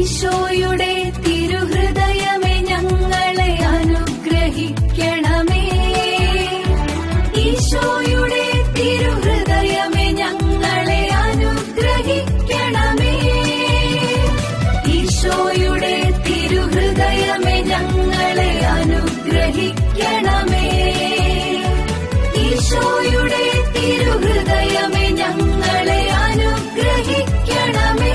ഈശോയുടെ തിരുഹൃദയമേ ഞങ്ങളെ അനുഗ്രഹിക്കണമേ. ഈശോയുടെ തിരുഹൃദയമേ ഞങ്ങളെ അനുഗ്രഹിക്കണമേ. ഈശോയുടെ തിരുഹൃദയമേ ഞങ്ങളെ അനുഗ്രഹിക്കണമേ. ഈശോയുടെ തിരുഹൃദയമേ ഞങ്ങളെ അനുഗ്രഹിക്കണമേ.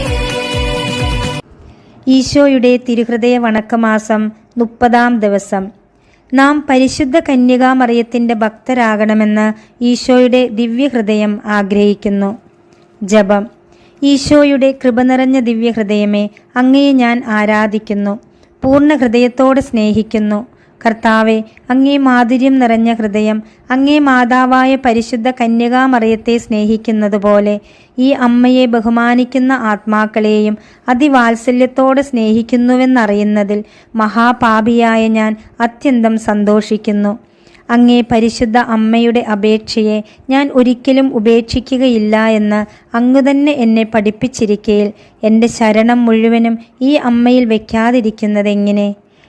ഈശോയുടെ തിരുഹൃദയ വണക്കമാസം 30-ാം ദിവസം. നാം പരിശുദ്ധ കന്യകാമറിയത്തിൻ്റെ ഭക്തരാകണമെന്ന് ഈശോയുടെ ദിവ്യഹൃദയം ആഗ്രഹിക്കുന്നു. ജപം. ഈശോയുടെ കൃപ നിറഞ്ഞ ദിവ്യഹൃദയമേ, അങ്ങയെ ഞാൻ ആരാധിക്കുന്നു, പൂർണ്ണ ഹൃദയത്തോടെ സ്നേഹിക്കുന്നു. കർത്താവെ, അങ്ങേ മാധുര്യം നിറഞ്ഞ ഹൃദയം അങ്ങേ മാതാവായ പരിശുദ്ധ കന്യകാമറിയത്തെ സ്നേഹിക്കുന്നതുപോലെ ഈ അമ്മയെ ബഹുമാനിക്കുന്ന ആത്മാക്കളെയും അതിവാത്സല്യത്തോടെ സ്നേഹിക്കുന്നുവെന്നറിയുന്നതിൽ മഹാപാപിയായ ഞാൻ അത്യന്തം സന്തോഷിക്കുന്നു. അങ്ങേ പരിശുദ്ധ അമ്മയുടെ അപേക്ഷയെ ഞാൻ ഒരിക്കലും ഉപേക്ഷിക്കുകയില്ല എന്ന് അങ്ങുതന്നെ എന്നെ പഠിപ്പിച്ചിരിക്കയിൽ എൻ്റെ ശരണം മുഴുവനും ഈ അമ്മയിൽ വയ്ക്കാതിരിക്കുന്നതെങ്ങനെ?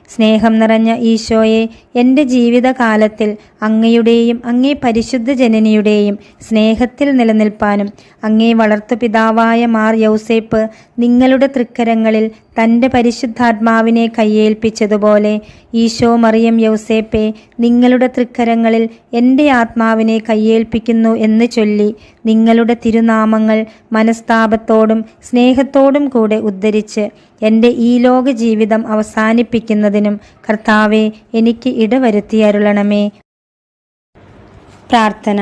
സ്നേഹം നിറഞ്ഞ ഈശോയെ, എൻ്റെ ജീവിതകാലത്തിൽ അങ്ങയുടെയും അങ്ങേ പരിശുദ്ധ ജനനിയുടെയും സ്നേഹത്തിൽ നിലനിൽപ്പാനും അങ്ങേ വളർത്തുപിതാവായ മാർ യൗസേപ്പ് നിങ്ങളുടെ തൃക്കരങ്ങളിൽ തൻ്റെ പരിശുദ്ധാത്മാവിനെ കയ്യേൽപ്പിച്ചതുപോലെ ഈശോ മറിയം യൗസേപ്പെ നിങ്ങളുടെ തൃക്കരങ്ങളിൽ എൻ്റെ ആത്മാവിനെ കയ്യേൽപ്പിക്കുന്നു എന്ന് ചൊല്ലി നിങ്ങളുടെ തിരുനാമങ്ങൾ മനസ്താപത്തോടും സ്നേഹത്തോടും കൂടെ ഉദ്ധരിച്ച് എൻ്റെ ഈ ലോക ജീവിതം അവസാനിപ്പിക്കുന്നതിനും കർത്താവെ എനിക്ക് ഇടവരുത്തിയരുളണമേ. പ്രാർത്ഥന.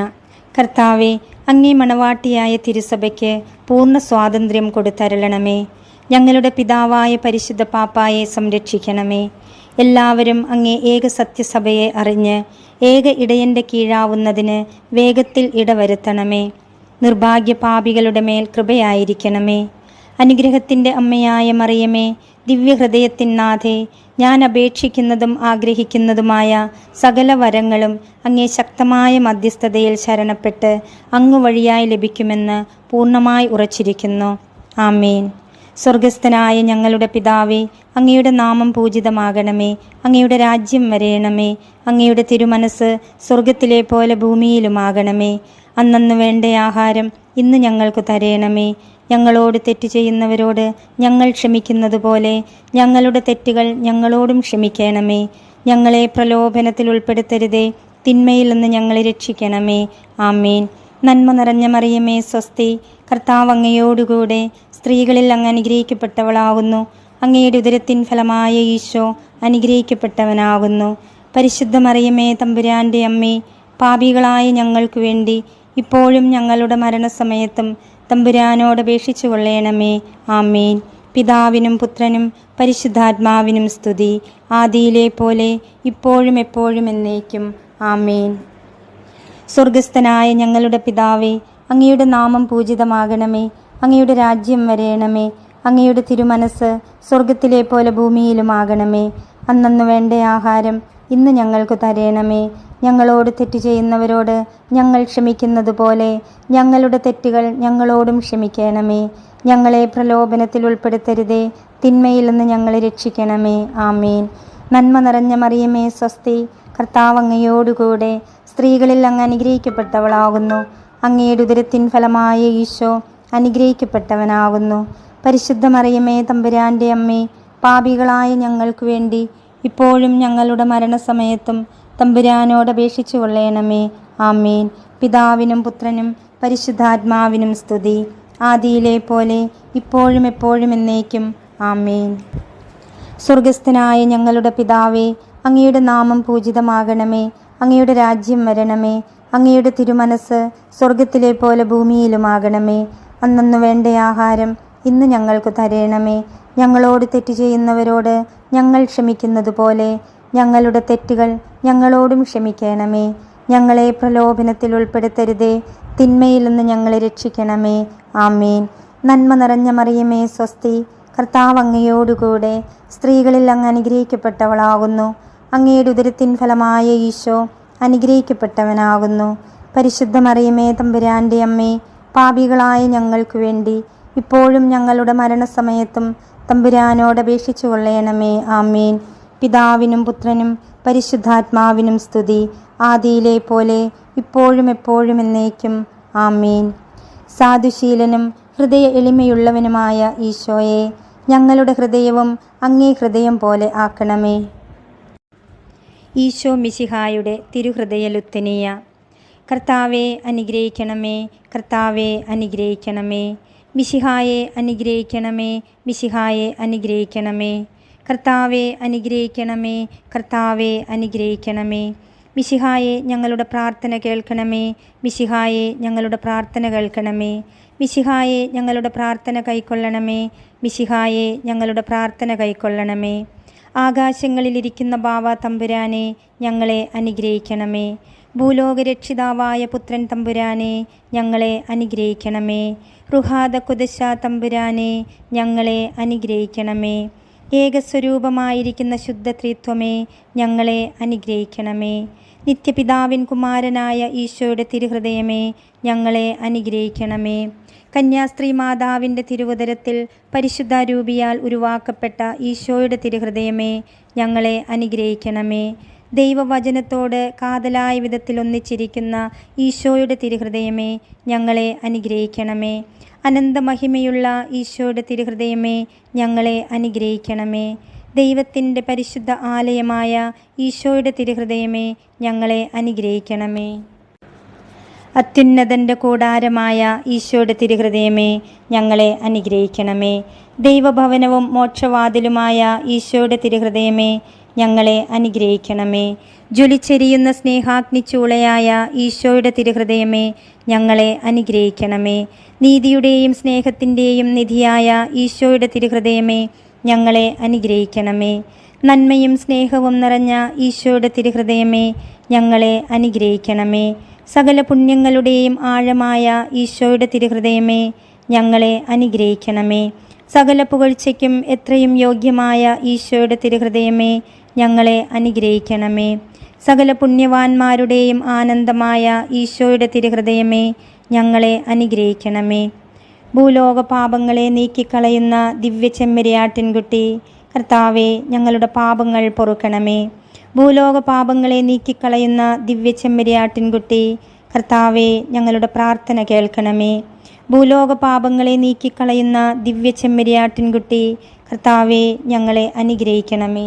കർത്താവെ, അങ്ങേ മണവാട്ടിയായ തിരുസഭയ്ക്ക് പൂർണ്ണ സ്വാതന്ത്ര്യം കൊടുത്തരുളണമേ. ഞങ്ങളുടെ പിതാവായ പരിശുദ്ധ പാപ്പായെ സംരക്ഷിക്കണമേ. എല്ലാവരും അങ്ങേ ഏക സത്യസഭയെ അറിഞ്ഞ് ഏക ഇടയൻ്റെ കീഴാവുന്നതിന് വേഗത്തിൽ ഇടവരുത്തണമേ. നിർഭാഗ്യ പാപികളുടെ മേൽ കൃപയായിരിക്കണമേ. അനുഗ്രഹത്തിൻ്റെ അമ്മയായ മറിയമേ, ദിവ്യഹൃദയത്തിനാഥേ, ഞാൻ അപേക്ഷിക്കുന്നതും ആഗ്രഹിക്കുന്നതുമായ സകല വരങ്ങളും അങ്ങേ ശക്തമായ മധ്യസ്ഥതയിൽ ശരണപ്പെട്ട് അങ്ങ് വഴിയായി ലഭിക്കുമെന്ന് പൂർണ്ണമായി ഉറച്ചിരിക്കുന്നു. ആമേൻ. സ്വർഗസ്ഥനായ ഞങ്ങളുടെ പിതാവേ, അങ്ങയുടെ നാമം പൂജിതമാകണമേ. അങ്ങയുടെ രാജ്യം വരയണമേ. അങ്ങയുടെ തിരുമനസ് സ്വർഗത്തിലെ പോലെ ഭൂമിയിലുമാകണമേ. അന്നന്ന് വേണ്ട ആഹാരം ഇന്ന് ഞങ്ങൾക്ക് തരയണമേ. ഞങ്ങളോട് തെറ്റ് ചെയ്യുന്നവരോട് ഞങ്ങൾ ക്ഷമിക്കുന്നത് പോലെ ഞങ്ങളുടെ തെറ്റുകൾ ഞങ്ങളോടും ക്ഷമിക്കണമേ. ഞങ്ങളെ പ്രലോഭനത്തിൽ ഉൾപ്പെടുത്തരുതേ, തിന്മയിൽ നിന്ന് ഞങ്ങളെ രക്ഷിക്കണമേ. ആമേൻ. നന്മ നിറഞ്ഞ മറിയമേ, സ്വസ്തി. കർത്താവ് അങ്ങയോടുകൂടെ സ്ത്രീകളിൽ അങ്ങ് അനുഗ്രഹിക്കപ്പെട്ടവളാകുന്നു. അങ്ങയുടെ ഉദരത്തിൻ ഫലമായ ഈശോ അനുഗ്രഹിക്കപ്പെട്ടവനാകുന്നു. പരിശുദ്ധ മറിയമേ, തമ്പുരാൻ്റെ അമ്മേ, പാപികളായ ഞങ്ങൾക്ക് വേണ്ടി ഇപ്പോഴും ഞങ്ങളുടെ മരണസമയത്തും തമ്പുരാനോട് അപേക്ഷിച്ചു കൊള്ളണമേ. ആമേൻ. പിതാവിനും പുത്രനും പരിശുദ്ധാത്മാവിനും സ്തുതി, ആദിയിലെ പോലെ ഇപ്പോഴും എപ്പോഴും എന്നേക്കും. ആമേൻ. സ്വർഗസ്ഥനായ ഞങ്ങളുടെ പിതാവേ, അങ്ങയുടെ നാമം പൂജിതമാകണമേ. അങ്ങയുടെ രാജ്യം വരയണമേ. അങ്ങയുടെ തിരുമനസ് സ്വർഗത്തിലെ പോലെ ഭൂമിയിലുമാകണമേ. അന്നന്ന് വേണ്ട ആഹാരം ഇന്ന് ഞങ്ങൾക്ക് തരയണമേ. ഞങ്ങളോട് തെറ്റ് ചെയ്യുന്നവരോട് ഞങ്ങൾ ക്ഷമിക്കുന്നത് പോലെ ഞങ്ങളുടെ തെറ്റുകൾ ഞങ്ങളോടും ക്ഷമിക്കണമേ. ഞങ്ങളെ പ്രലോഭനത്തിൽ ഉൾപ്പെടുത്തരുതേ, തിന്മയിൽ നിന്ന് ഞങ്ങളെ രക്ഷിക്കണമേ. ആമേൻ. നന്മ നിറഞ്ഞ മറിയമേ, സ്വസ്തി. കർത്താവ് അങ്ങയോടുകൂടെ സ്ത്രീകളിൽ അങ്ങ് അനുഗ്രഹിക്കപ്പെട്ടവളാകുന്നു. അങ്ങയുടെ ഉദരത്തിൻ ഫലമായ ഈശോ അനുഗ്രഹിക്കപ്പെട്ടവനാകുന്നു. പരിശുദ്ധ മറിയമേ, തമ്പുരാൻ്റെ അമ്മേ, പാപികളായ ഞങ്ങൾക്ക് വേണ്ടി ഇപ്പോഴും ഞങ്ങളുടെ മരണസമയത്തും തമ്പുരാനോട് അപേക്ഷിച്ചു കൊള്ളണമേ. ആമേൻ. പിതാവിനും പുത്രനും പരിശുദ്ധാത്മാവിനും സ്തുതി, ആദിയിലെ പോലെ ഇപ്പോഴും എപ്പോഴും എന്നേക്കും. ആമേൻ. സ്വർഗസ്ഥനായ ഞങ്ങളുടെ പിതാവേ, അങ്ങയുടെ നാമം പൂജിതമാകണമേ. അങ്ങയുടെ രാജ്യം വരണമേ. അങ്ങയുടെ തിരുമനസ് സ്വർഗത്തിലെ പോലെ ഭൂമിയിലുമാകണമേ. അന്നന്ന് വേണ്ട ആഹാരം ഇന്ന് ഞങ്ങൾക്ക് തരയണമേ. ഞങ്ങളോട് തെറ്റ് ചെയ്യുന്നവരോട് ഞങ്ങൾ ക്ഷമിക്കുന്നത് പോലെ ഞങ്ങളുടെ തെറ്റുകൾ ഞങ്ങളോടും ക്ഷമിക്കണമേ. ഞങ്ങളെ പ്രലോഭനത്തിൽ ഉൾപ്പെടുത്തരുതേ, തിന്മയിൽ നിന്ന് ഞങ്ങളെ രക്ഷിക്കണമേ. ആമേൻ. നന്മ നിറഞ്ഞ മറിയമേ, സ്വസ്തി. കർത്താവ് അങ്ങയോടുകൂടെ സ്ത്രീകളിൽ അങ്ങ് അനുഗ്രഹിക്കപ്പെട്ടവളാകുന്നു. അങ്ങയുടെ ഉദരത്തിൻ ഫലമായ ഈശോ അനുഗ്രഹിക്കപ്പെട്ടവനാകുന്നു. പരിശുദ്ധ മറിയമേ, തമ്പുരാൻ്റെ അമ്മേ, പാപികളായ ഞങ്ങൾക്ക് വേണ്ടി ഇപ്പോഴും ഞങ്ങളുടെ മരണസമയത്തും തമ്പുരാനോട് അപേക്ഷിച്ചു കൊള്ളണമേ. ആമേൻ. പിതാവിനും പുത്രനും പരിശുദ്ധാത്മാവിനും സ്തുതി, ആദിയിലെ പോലെ ഇപ്പോഴും എപ്പോഴും എന്നേക്കും. ആമേൻ. സാധുശീലനും ഹൃദയ എളിമയുള്ളവനുമായ ഈശോയെ, ഞങ്ങളുടെ ഹൃദയവും അങ്ങേ ഹൃദയം പോലെ ആക്കണമേ. ഈശോ മിശിഹായുടെ തിരുഹൃദയ ലുത്തനിയ. കർത്താവെ അനുഗ്രഹിക്കണമേ, കർത്താവെ അനുഗ്രഹിക്കണമേ. മിശിഹായെ അനുഗ്രഹിക്കണമേ, മിശിഹായെ അനുഗ്രഹിക്കണമേ. കർത്താവെ അനുഗ്രഹിക്കണമേ, കർത്താവെ അനുഗ്രഹിക്കണമേ. മിശിഹായെ ഞങ്ങളുടെ പ്രാർത്ഥന കേൾക്കണമേ, മിശിഹായെ ഞങ്ങളുടെ പ്രാർത്ഥന കേൾക്കണമേ. മിശിഹായെ ഞങ്ങളുടെ പ്രാർത്ഥന കൈക്കൊള്ളണമേ, മിശിഹായെ ഞങ്ങളുടെ പ്രാർത്ഥന കൈക്കൊള്ളണമേ. ആകാശങ്ങളിലിരിക്കുന്ന ബാവ തമ്പുരാനെ, ഞങ്ങളെ അനുഗ്രഹിക്കണമേ. ഭൂലോകരക്ഷിതാവായ പുത്രൻ തമ്പുരാനെ, ഞങ്ങളെ അനുഗ്രഹിക്കണമേ. റുഹാദ കുദശ തമ്പുരാനെ, ഞങ്ങളെ അനുഗ്രഹിക്കണമേ. ഏകസ്വരൂപമായിരിക്കുന്ന ശുദ്ധത്രിത്വമേ, ഞങ്ങളെ അനുഗ്രഹിക്കണമേ. നിത്യപിതാവിൻ കുമാരനായ ഈശോയുടെ തിരുഹൃദയമേ, ഞങ്ങളെ അനുഗ്രഹിക്കണമേ. കന്യാസ്ത്രീ മാതാവിൻ്റെ തിരുവുദരത്തിൽ പരിശുദ്ധാരൂപിയാൽ ഉരുവാക്കപ്പെട്ട ഈശോയുടെ തിരുഹൃദയമേ, ഞങ്ങളെ അനുഗ്രഹിക്കണമേ. ദൈവവചനത്തോട് കാതലായ വിധത്തിൽ ഒന്നിച്ചിരിക്കുന്ന ഈശോയുടെ തിരുഹൃദയമേ, ഞങ്ങളെ അനുഗ്രഹിക്കണമേ. അനന്തമഹിമയുള്ള ഈശോയുടെ തിരുഹൃദയമേ, ഞങ്ങളെ അനുഗ്രഹിക്കണമേ. ദൈവത്തിൻ്റെ പരിശുദ്ധ ആലയമായ ഈശോയുടെ തിരുഹൃദയമേ, ഞങ്ങളെ അനുഗ്രഹിക്കണമേ. അത്യുന്നതൻ്റെ കൂടാരമായ ഈശോയുടെ തിരുഹൃദയമേ, ഞങ്ങളെ അനുഗ്രഹിക്കണമേ. ദൈവഭവനവും മോക്ഷവാതിലുമായ ഈശോയുടെ തിരുഹൃദയമേ, ഞങ്ങളെ അനുഗ്രഹിക്കണമേ. ജ്വലിച്ചെരിയുന്ന സ്നേഹാഗ്നിച്ചൂളയായ ഈശോയുടെ തിരുഹൃദയമേ, ഞങ്ങളെ അനുഗ്രഹിക്കണമേ. നീതിയുടെയും സ്നേഹത്തിൻ്റെയും നിധിയായ ഈശോയുടെ തിരുഹൃദയമേ, ഞങ്ങളെ അനുഗ്രഹിക്കണമേ. നന്മയും സ്നേഹവും നിറഞ്ഞ ഈശോയുടെ തിരുഹൃദയമേ, ഞങ്ങളെ അനുഗ്രഹിക്കണമേ. സകല പുണ്യങ്ങളുടെയും ആഴമായ ഈശോയുടെ തിരുഹൃദയമേ, ഞങ്ങളെ അനുഗ്രഹിക്കണമേ. സകല പുകഴ്ചയ്ക്കും എത്രയും യോഗ്യമായ ഈശോയുടെ തിരുഹൃദയമേ, ഞങ്ങളെ അനുഗ്രഹിക്കണമേ. സകല പുണ്യവാന്മാരുടെയും ആനന്ദമായ ഈശോയുടെ തിരുഹൃദയമേ, ഞങ്ങളെ അനുഗ്രഹിക്കണമേ. ഭൂലോക പാപങ്ങളെ നീക്കിക്കളയുന്ന ദിവ്യ ചെമ്മരിയാട്ടിൻകുട്ടി, കർത്താവെ ഞങ്ങളുടെ പാപങ്ങൾ പൊറുക്കണമേ. ഭൂലോക പാപങ്ങളെ നീക്കിക്കളയുന്ന ദിവ്യ ചെമ്മരിയാട്ടിൻകുട്ടി, കർത്താവെ ഞങ്ങളുടെ പ്രാർത്ഥന കേൾക്കണമേ. ഭൂലോക പാപങ്ങളെ നീക്കിക്കളയുന്ന ദിവ്യ ചെമ്മരിയാട്ടിൻകുട്ടി, കർത്താവെ ഞങ്ങളെ അനുഗ്രഹിക്കണമേ.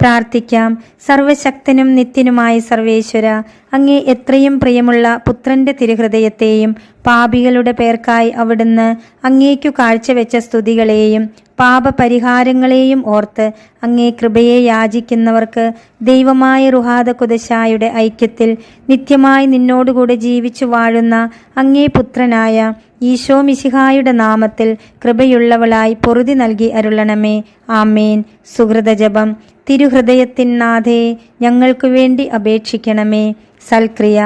പ്രാർത്ഥിക്കാം. സർവശക്തനും നിത്യനുമായ സർവേശ്വര, അങ്ങേ എത്രയും പ്രിയമുള്ള പുത്രന്റെ തിരുഹൃദയത്തെയും പാപികളുടെ പേർക്കായി അവിടുന്ന് അങ്ങേക്കു കാഴ്ചവെച്ച സ്തുതികളെയും പാപപരിഹാരങ്ങളെയും ഓർത്ത് അങ്ങേ കൃപയെ യാചിക്കുന്നവർക്ക് ദൈവമായ റുഹാദ കുദശായുടെ ഐക്യത്തിൽ നിത്യമായി നിന്നോടുകൂടെ ജീവിച്ചു വാഴുന്ന അങ്ങേ പുത്രനായ ഈശോ മിശിഹായുടെ നാമത്തിൽ കൃപയുള്ളവളായി പൊറുതി നൽകി അരുളണമേ. ആമേൻ. സുഹൃതജപം. തിരുഹൃദയത്തിൻ നാഥേ, ഞങ്ങൾക്കു വേണ്ടി അപേക്ഷിക്കണമേ. സൽക്രിയ.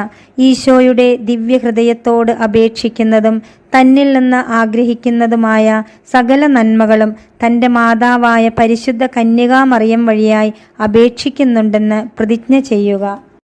ഈശോയുടെ ദിവ്യഹൃദയത്തോട് അപേക്ഷിക്കുന്നതും തന്നിൽ നിന്ന് ആഗ്രഹിക്കുന്നതുമായ സകല നന്മകളും തൻ്റെ മാതാവായ പരിശുദ്ധ കന്യകാമറിയം വഴിയായി അപേക്ഷിക്കുന്നുണ്ടെന്ന് പ്രതിജ്ഞ ചെയ്യുക.